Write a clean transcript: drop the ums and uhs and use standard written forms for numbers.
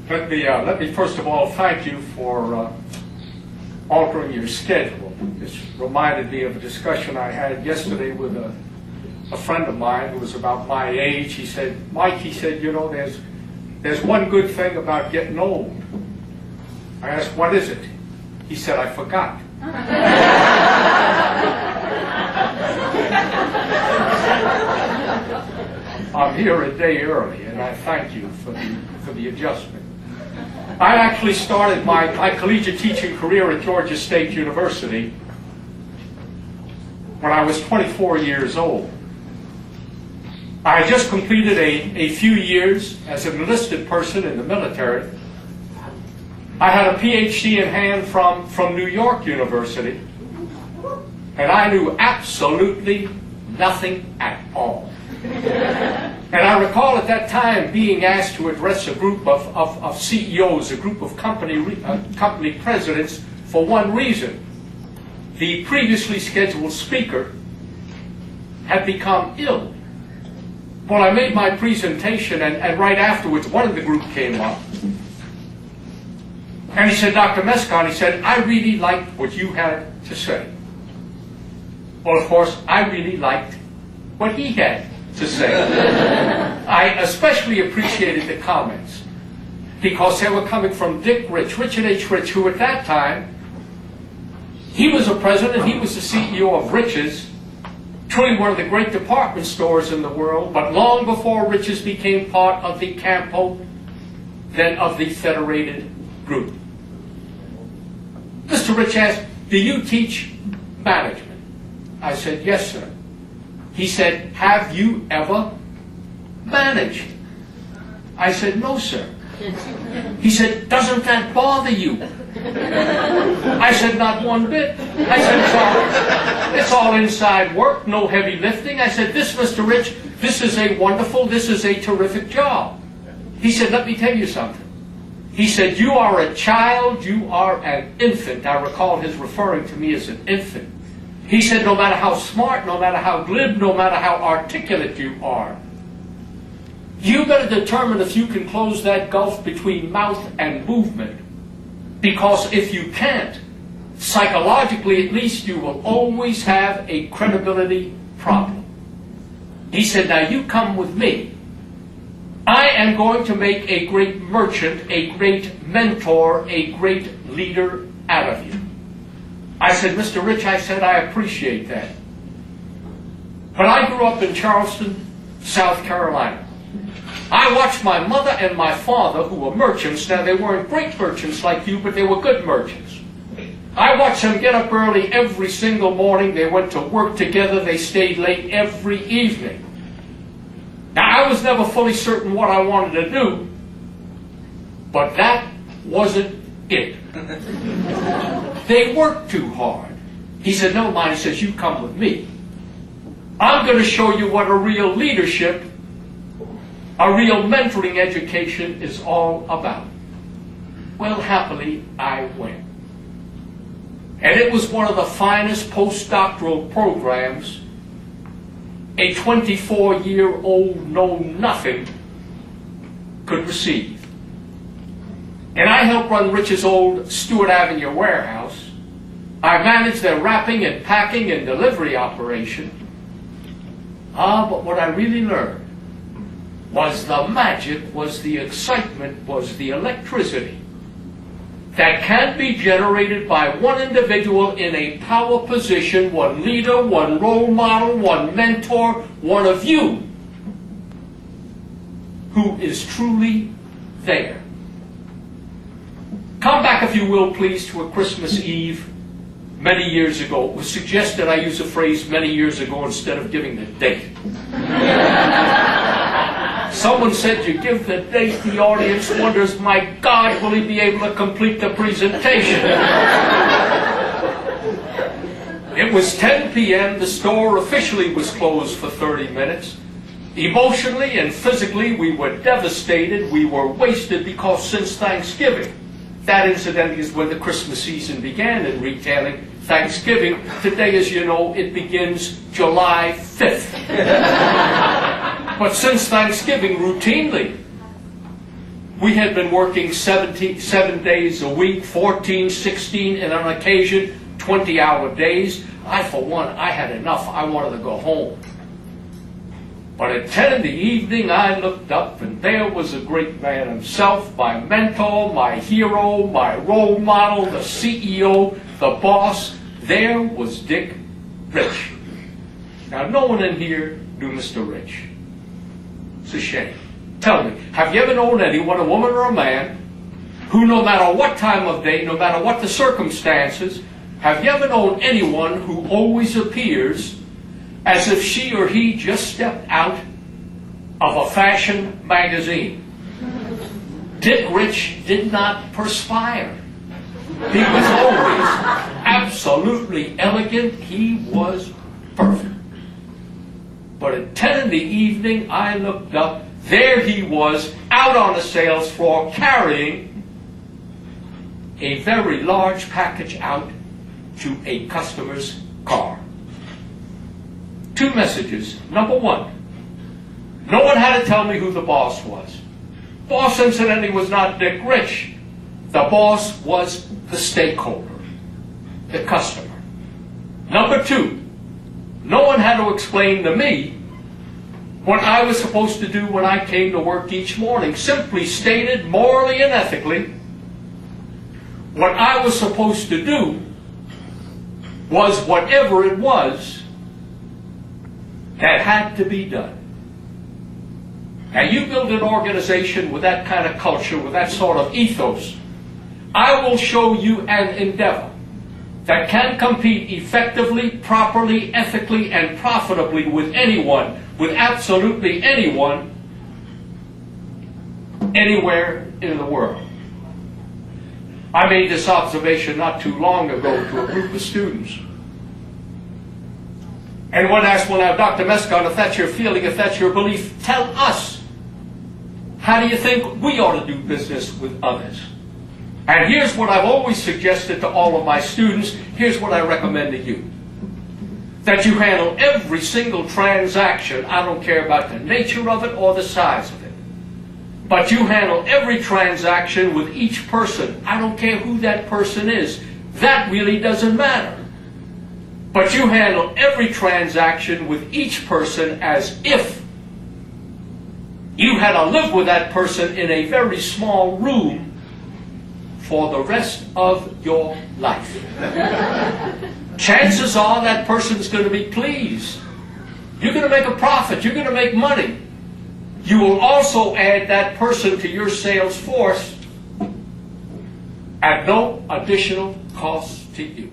Let me first of all thank you for altering your schedule. This reminded me of a discussion I had yesterday with a friend of mine who was about my age. He said, Mike, he said, you know, there's one good thing about getting old. I asked, what is it? He said, I forgot. I'm here a day early, and I thank you for the adjustment. I actually started my collegiate teaching career at Georgia State University when I was 24 years old. I had just completed a few years as an enlisted person in the military. I had a PhD in hand from New York University, and I knew absolutely nothing at all. And I recall at that time being asked to address a group of CEOs, a group of company presidents, for one reason. The previously scheduled speaker had become ill. Well, I made my presentation, and right afterwards, one of the group came up. And he said, Dr. Mescon, he said, I really liked what you had to say. Well, of course, I really liked what he had to say. I especially appreciated the comments because they were coming from Dick Rich, Richard H. Rich, who at that time, he was a president, he was the CEO of Rich's, truly one of the great department stores in the world, but long before Rich's became part of the Campo, then of the Federated Group. Mr. Rich asked, do you teach management? I said, yes, sir. He said, have you ever managed? I said, no, sir. He said, doesn't that bother you? I said, not one bit. I said, it's all inside work, no heavy lifting. I said, this, Mr. Rich, this is a terrific job. He said, let me tell you something. He said, you are a child, you are an infant. I recall his referring to me as an infant. He said, no matter how smart, no matter how glib, no matter how articulate you are, you've got to determine if you can close that gulf between mouth and movement. Because if you can't, psychologically at least, you will always have a credibility problem. He said, now you come with me. I am going to make a great merchant, a great mentor, a great leader out of you. I said, Mr. Rich, I said, I appreciate that. But I grew up in Charleston, South Carolina. I watched my mother and my father, who were merchants. Now, they weren't great merchants like you, but they were good merchants. I watched them get up early every single morning. They went to work together. They stayed late every evening. Now, I was never fully certain what I wanted to do, but that wasn't it. They worked too hard. He said, no, mind, he says, you come with me. I'm going to show you what a real leadership, a real mentoring education is all about. Well, happily, I went. And it was one of the finest postdoctoral programs a 24-year-old know-nothing could receive. And I helped run Rich's old Stewart Avenue warehouse. I managed their wrapping and packing and delivery operation. But what I really learned was the magic, was the excitement, was the electricity that can be generated by one individual in a power position, one leader, one role model, one mentor, one of you who is truly there. Come back, if you will, please, to a Christmas Eve many years ago. It was suggested I use a phrase many years ago instead of giving the date. Someone said you give the date, the audience wonders, my God, will he be able to complete the presentation? It was 10 p.m. The store officially was closed for 30 minutes. Emotionally and physically, we were devastated. We were wasted because since Thanksgiving, that incidentally is when the Christmas season began in retailing. Thanksgiving, today, as you know, it begins July 5th. But since Thanksgiving, routinely, We had been working 7 days a week, 14, 16, and on occasion 20-hour days. For one, I had enough. I wanted to go home. But at 10 in the evening, I looked up, and there was the great man himself, my mentor, my hero, my role model, the CEO, the boss. There was Dick Rich. Now, no one in here knew Mr. Rich. It's a shame. Tell me, have you ever known anyone, a woman or a man, who no matter what time of day, no matter what the circumstances, have you ever known anyone who always appears as if she or he just stepped out of a fashion magazine? Dick Rich did not perspire. He was always absolutely elegant. He was perfect. But at 10 in the evening, I looked up. There he was, out on the sales floor, carrying a very large package out to a customer's car. 2 messages. Number 1, no one had to tell me who the boss was. Boss, incidentally, was not Dick Rich. The boss was the stakeholder, the customer. Number 2, no one had to explain to me what I was supposed to do when I came to work each morning. Simply stated, morally and ethically, what I was supposed to do was whatever it was that had to be done. Now, you build an organization with that kind of culture, with that sort of ethos, I will show you an endeavor that can compete effectively, properly, ethically, and profitably with anyone, with absolutely anyone, anywhere in the world. I made this observation not too long ago to a group of students. And one asked, well, now, Dr. Mescon, if that's your feeling, if that's your belief, tell us, how do you think we ought to do business with others? And here's what I've always suggested to all of my students. Here's what I recommend to you. That you handle every single transaction. I don't care about the nature of it or the size of it. But you handle every transaction with each person. I don't care who that person is. That really doesn't matter. But you handle every transaction with each person as if you had to live with that person in a very small room for the rest of your life. Chances are that person's going to be pleased. You're going to make a profit. You're going to make money. You will also add that person to your sales force at no additional cost to you.